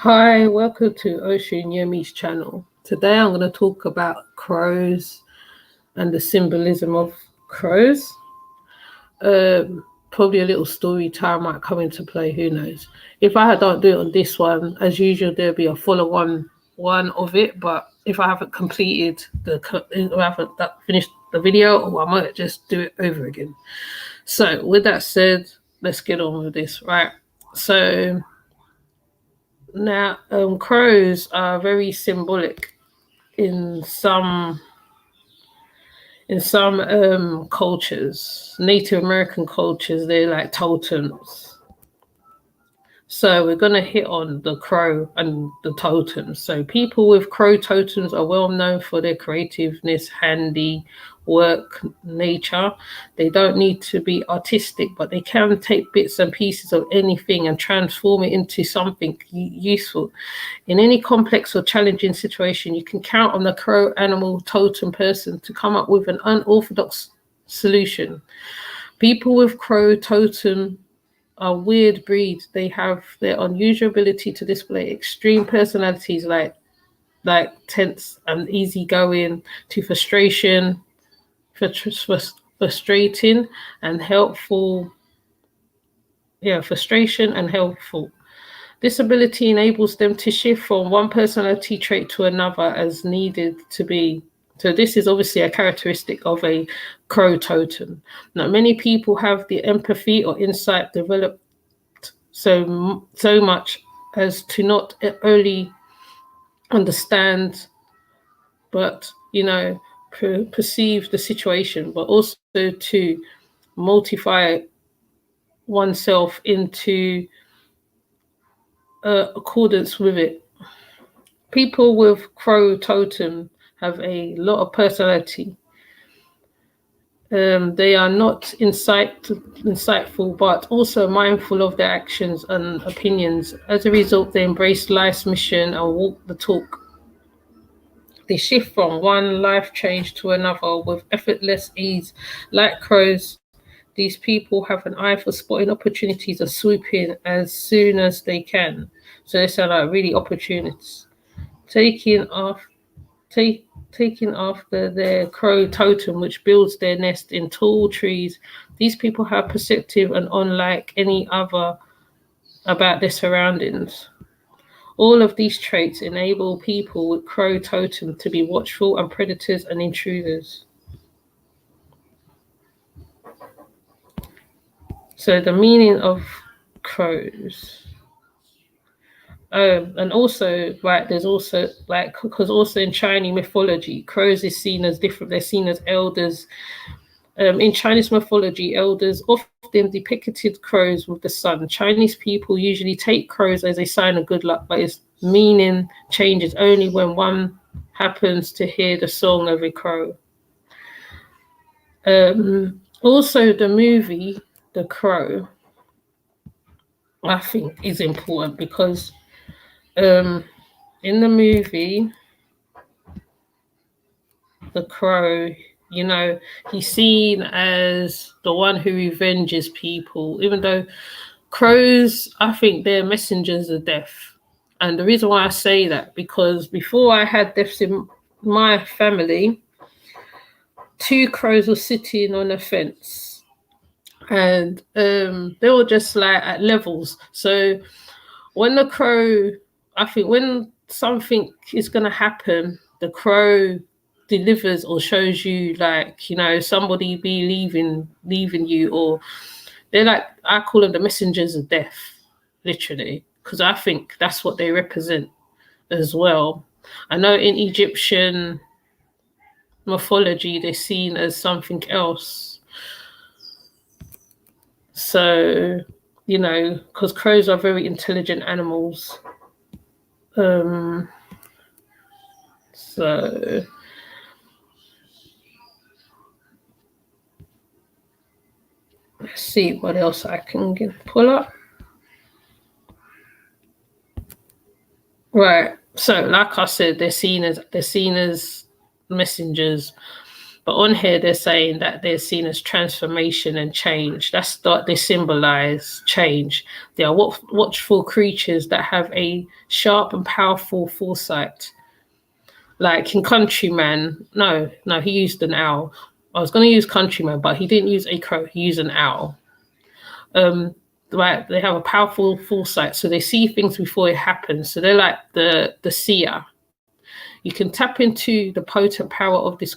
Hi, welcome to Ocean Yemi's channel. Today I'm going to talk about crows and the symbolism of crows. Probably a little story time might come into play, who knows. If I don't do it on this one, as usual, there'll be a follow-on one of it, but if I haven't completed if I haven't finished the video, or I might just do it over again. So with that said, let's get on with this, right? So now, crows are very symbolic in some cultures. Native American cultures, they're like totems. So we're going to hit on the crow and the totems. So people with crow totems are well known for their creativeness, handy work, nature. They don't need to be artistic, but they can take bits and pieces of anything and transform it into something useful. In any complex or challenging situation, you can count on the crow animal totem person to come up with an unorthodox solution. People with crow totem are weird breeds. They have their unusual ability to display extreme personalities like tense and easygoing to frustrating and helpful. Yeah, frustration and helpful. This ability enables them to shift from one personality trait to another as needed to be. So this is obviously a characteristic of a crow totem. Now, many people have the empathy or insight developed so much as to not only understand, but perceive the situation, but also to multiply oneself into accordance with it. People with crow totem have a lot of personality. They are not insightful, but also mindful of their actions and opinions. As a result, they embrace life's mission and walk the talk. They shift from one life change to another with effortless ease. Like crows, these people have an eye for spotting opportunities and swooping as soon as they can. So they sound like really opportunists. Taking off taking after their crow totem, which builds their nest in tall trees. These people have perceptive and unlike any other about their surroundings. All of these traits enable people with crow totem to be watchful and predators and intruders. So the meaning of crows. And also, right, there's also because also in Chinese mythology, crows is seen as different. They're seen as elders. In Chinese mythology, elders often depicted crows with the sun. Chinese people usually take crows as a sign of good luck, but its meaning changes only when one happens to hear the song of a crow. Also, the movie The Crow, I think, is important because in the movie The Crow, he's seen as the one who revenges people, even though crows, I think they're messengers of death. And the reason why I say that, because before I had deaths in my family, two crows were sitting on a fence, and they were just like at levels. So when the crow, I think when something is going to happen, the crow delivers or shows you, like, somebody be leaving you, or they're like, I call them the messengers of death, literally, because I think that's what they represent as well. I know in Egyptian mythology they're seen as something else. So, because crows are very intelligent animals. So let's see what else I can pull up. Right. So, like I said, they're seen as messengers. But on here, they're saying that they're seen as transformation and change. That's what they symbolize change. They are watchful creatures that have a sharp and powerful foresight. Like in Countryman, no, he used an owl. I was going to use Countryman, but he didn't use a crow. He used an owl. Right, they have a powerful foresight, so they see things before it happens. So they're like the seer. You can tap into the potent power of this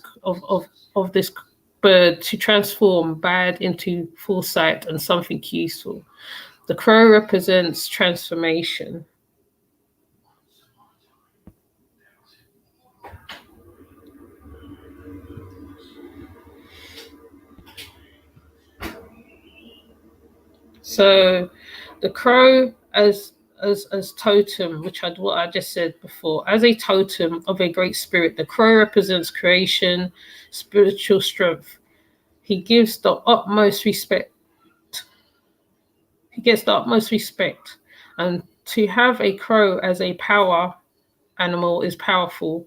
bird to transform bad into foresight and something useful. The crow represents transformation. So the crow as totem, what I just said before, as a totem of a great spirit, the crow represents creation, spiritual strength. He gives the utmost respect. He gets the utmost respect. And to have a crow as a power animal is powerful.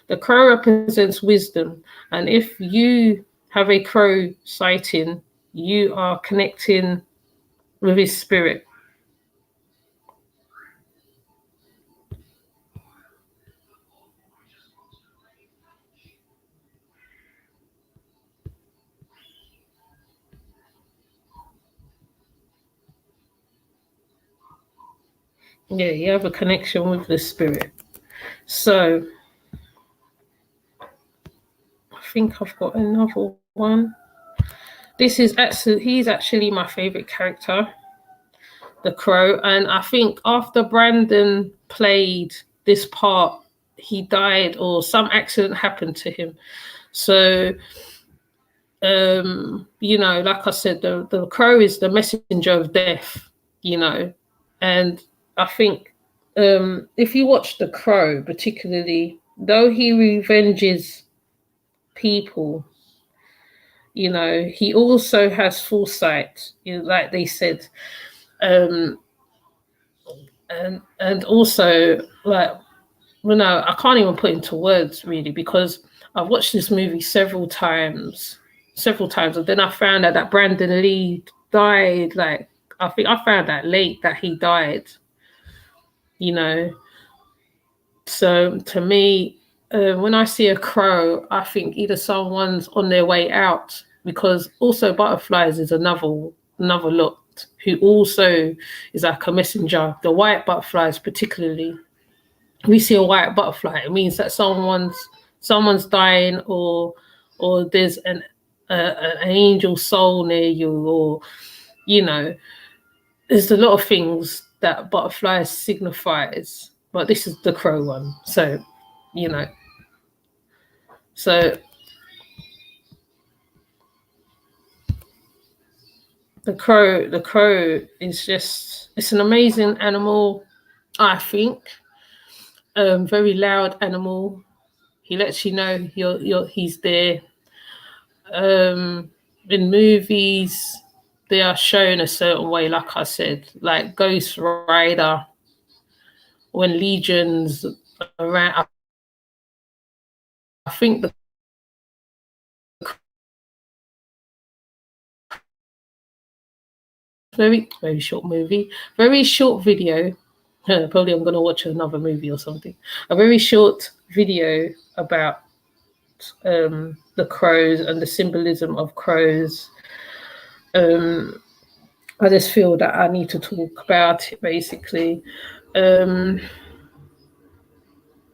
The crow represents wisdom. And if you have a crow sighting, you are connecting with his spirit. Yeah, you have a connection with the spirit. So I think I've got another one. He's actually my favorite character, the crow. And I think after Brandon played this part, he died or some accident happened to him. So like I said, the crow is the messenger of death, and I think if you watch the crow particularly, though he revenges people, he also has foresight, like they said, and also like, well, no, I can't even put into words really, because I've watched this movie several times, and then I found out that Brandon Lee died. Like, I think I found out late that he died. So to me, when I see a crow, I think either someone's on their way out, because also butterflies is another lot who also is like a messenger. The white butterflies particularly. We see a white butterfly, it means that someone's dying, or there's an angel soul near you, or there's a lot of things that butterflies signifies, but this is the crow one. So so the crow is just, it's an amazing animal, I think. Very loud animal. He lets you know he's there. In movies, they are shown a certain way, like I said, like Ghost Rider, when Legion's around. I think the very, very short movie, very short video. Probably I'm going to watch another movie or something. A very short video about the crows and the symbolism of crows. I just feel that I need to talk about it, basically.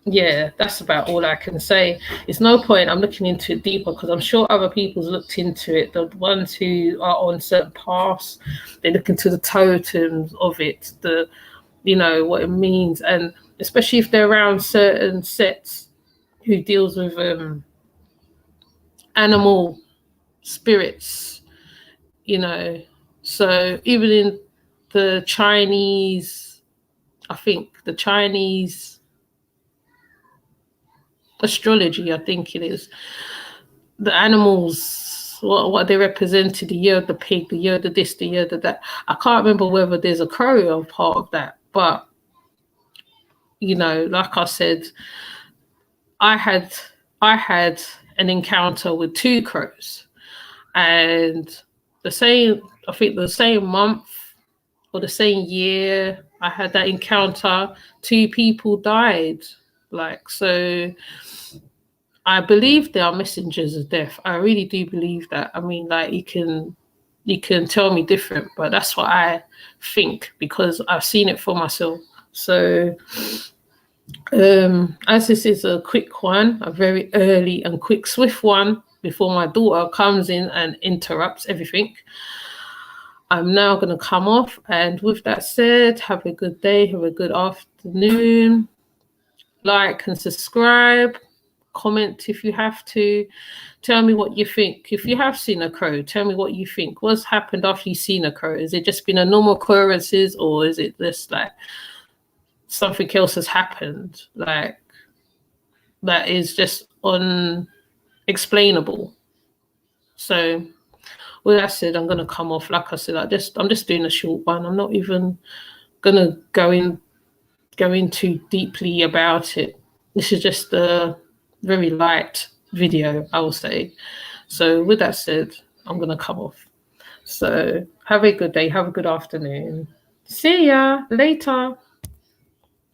Yeah, that's about all I can say. It's no point I'm looking into it deeper, because I'm sure other people's looked into it. The ones who are on certain paths, they look into the totems of it, what it means, and especially if they're around certain sets who deals with animal spirits, So even in the Chinese, I think the Chinese astrology, I think it is, the animals, what they represented, the year of the pig, the year of the this, the year of the that. I can't remember whether there's a crow or part of that, but like I said, I had an encounter with two crows, and I think the same month or the same year I had that encounter, two people died. Like, so I believe they are messengers of death. I really do believe that. I mean, like, you can tell me different, but that's what I think because I've seen it for myself. So as this is a quick one, a very early and quick, swift one, before my daughter comes in and interrupts everything, I'm now going to come off. And with that said, have a good day, have a good afternoon. Like and subscribe, comment if you have to. Tell me what you think. If you have seen a crow, tell me what you think. What's happened after you've seen a crow? Is it just been a normal occurrences, or is it just like something else has happened, like that is just unexplainable? So with that said, I'm gonna come off. Like I said, I'm just doing a short one. I'm not even gonna go in too deeply about it. This is just a very light video, I will say. So with that said, I'm gonna come off. So have a good day, have a good afternoon. See ya later.